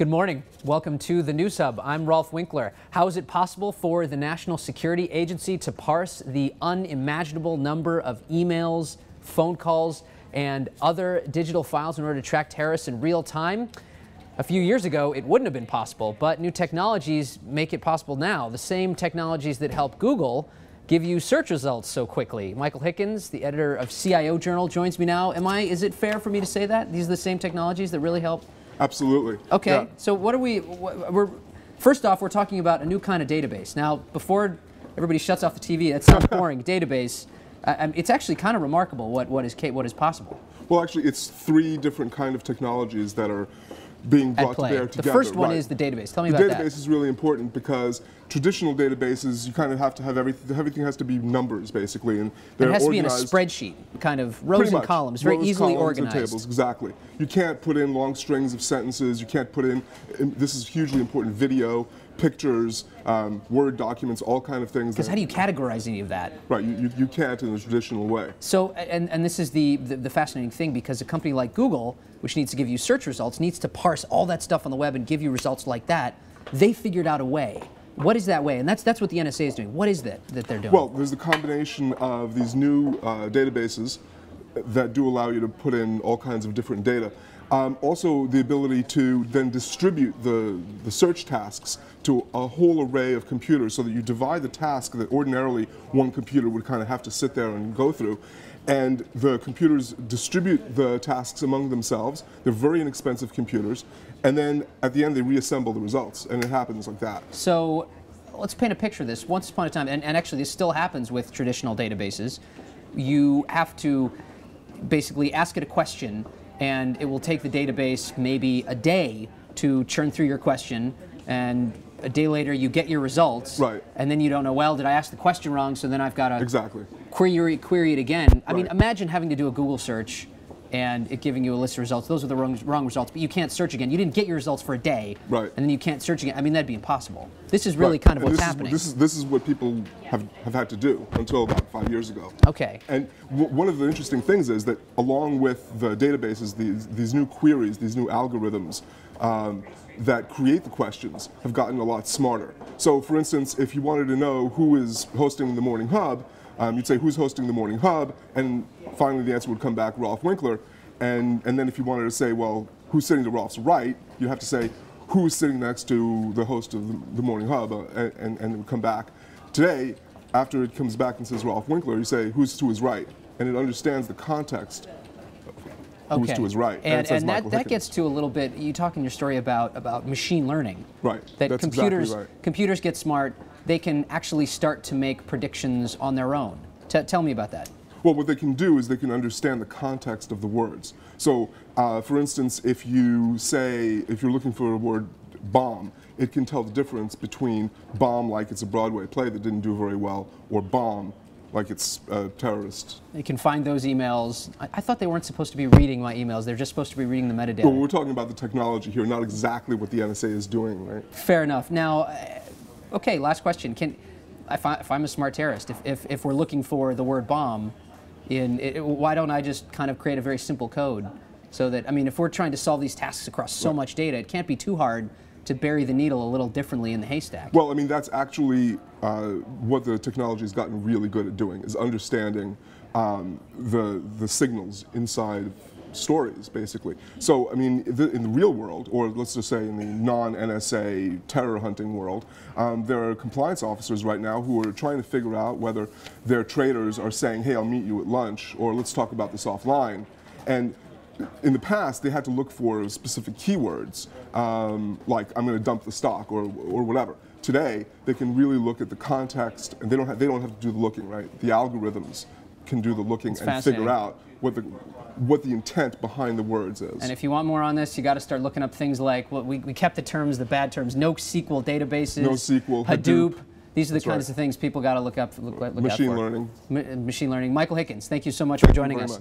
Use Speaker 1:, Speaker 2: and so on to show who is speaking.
Speaker 1: Good morning. Welcome to the News Hub. I'm Rolf Winkler. How is it possible for the National Security Agency to parse the unimaginable number of emails, phone calls, and other digital files in order to track terrorists in real time? A few years ago, it wouldn't have been possible, but new technologies make it possible now. The same technologies that help Google give you search results so quickly. Michael Hickins, the editor of CIO Journal, joins me now. Is it fair for me to say that? These are the same technologies that really help?
Speaker 2: Absolutely.
Speaker 1: Okay,
Speaker 2: yeah.
Speaker 1: So first off, we're talking about a new kind of database. Now, before everybody shuts off the TV, that sounds boring, database. It's actually kind of remarkable what is possible.
Speaker 2: Well, actually, it's three different kind of technologies that are being brought to bear together.
Speaker 1: The first one is the database. Tell me about that.
Speaker 2: The database is really important because traditional databases, you kind of have to have everything has to be numbers, basically. And
Speaker 1: it has to be in a spreadsheet, kind of rows and columns, very easily organized.
Speaker 2: And tables, exactly. You can't put in long strings of sentences. You can't put in this is hugely important, video, pictures, Word documents, all kind of things.
Speaker 1: Because how do you categorize any of that?
Speaker 2: Right, you can't in the traditional way.
Speaker 1: So, and this is the fascinating thing, because a company like Google, which needs to give you search results, needs to parse all that stuff on the web and give you results like that. They figured out a way. What is that way? And that's what the NSA is doing. What is that they're doing?
Speaker 2: Well, there's a combination of these new databases that do allow you to put in all kinds of different data. Also, the ability to then distribute the search tasks to a whole array of computers so that you divide the task that ordinarily one computer would kind of have to sit there and go through. And the computers distribute the tasks among themselves. They're very inexpensive computers. And then at the end, they reassemble the results. And it happens like that.
Speaker 1: So let's paint a picture of this. Once upon a time, and actually this still happens with traditional databases, you have to basically ask it a question, and it will take the database maybe a day to churn through your question, and a day later you get your results,
Speaker 2: right.
Speaker 1: And then you don't know, well, did I ask the question wrong, so then I've got to
Speaker 2: exactly.
Speaker 1: query it again. I
Speaker 2: right.
Speaker 1: mean, imagine having to do a Google search and it giving you a list of results. Those are the wrong results, but you can't search again. You didn't get your results for a day,
Speaker 2: right.
Speaker 1: And then you can't search again. I mean, that'd be impossible. This is really kind of what's happening.
Speaker 2: This is what people have had to do until about 5 years ago.
Speaker 1: Okay.
Speaker 2: And one of the interesting things is that along with the databases, these new queries, these new algorithms that create the questions have gotten a lot smarter. So, for instance, if you wanted to know who is hosting the Morning Hub, you'd say, who's hosting the Morning Hub? And finally the answer would come back, Rolf Winkler. And then if you wanted to say, well, who's sitting to Rolf's right, you'd have to say, who's sitting next to the host of the Morning Hub? And it would come back. Today, after it comes back and says Rolf Winkler, you say, who's to his right? And it understands the context of who's to his right.
Speaker 1: And that gets to a little bit, you talk in your story about machine learning.
Speaker 2: Right,
Speaker 1: that
Speaker 2: that's
Speaker 1: computers,
Speaker 2: exactly right.
Speaker 1: Computers get smart, they can actually start to make predictions on their own. Tell me about that.
Speaker 2: Well, what they can do is they can understand the context of the words. So, for instance, if you're looking for a word bomb, it can tell the difference between bomb, like it's a Broadway play that didn't do very well, or bomb, like it's a terrorist.
Speaker 1: They can find those emails. I thought they weren't supposed to be reading my emails. They're just supposed to be reading the metadata.
Speaker 2: Well, we're talking about the technology here, not exactly what the NSA is doing, right?
Speaker 1: Fair enough. Now, okay, last question. If I'm a smart terrorist, if we're looking for the word bomb, why don't I just kind of create a very simple code so that, I mean, if we're trying to solve these tasks across so much data, it can't be too hard to bury the needle a little differently in the haystack.
Speaker 2: Well, I mean, that's actually what the technology has gotten really good at doing, is understanding the signals inside stories, basically. So, I mean, in the real world, or let's just say in the non-NSA terror hunting world, there are compliance officers right now who are trying to figure out whether their traders are saying, hey, I'll meet you at lunch, or let's talk about this offline. And in the past, they had to look for specific keywords, like I'm going to dump the stock or whatever. Today, they can really look at the context, and they don't have to do the looking, right? The algorithms can do the looking and figure out what the intent behind the words is.
Speaker 1: And if you want more on this, you got to start looking up things like, well, we kept the terms, the bad terms, NoSQL databases,
Speaker 2: NoSQL,
Speaker 1: Hadoop. These are the kinds of things people got to look out for.
Speaker 2: Machine learning.
Speaker 1: Machine learning. Michael Hickins, thank you so much for joining us.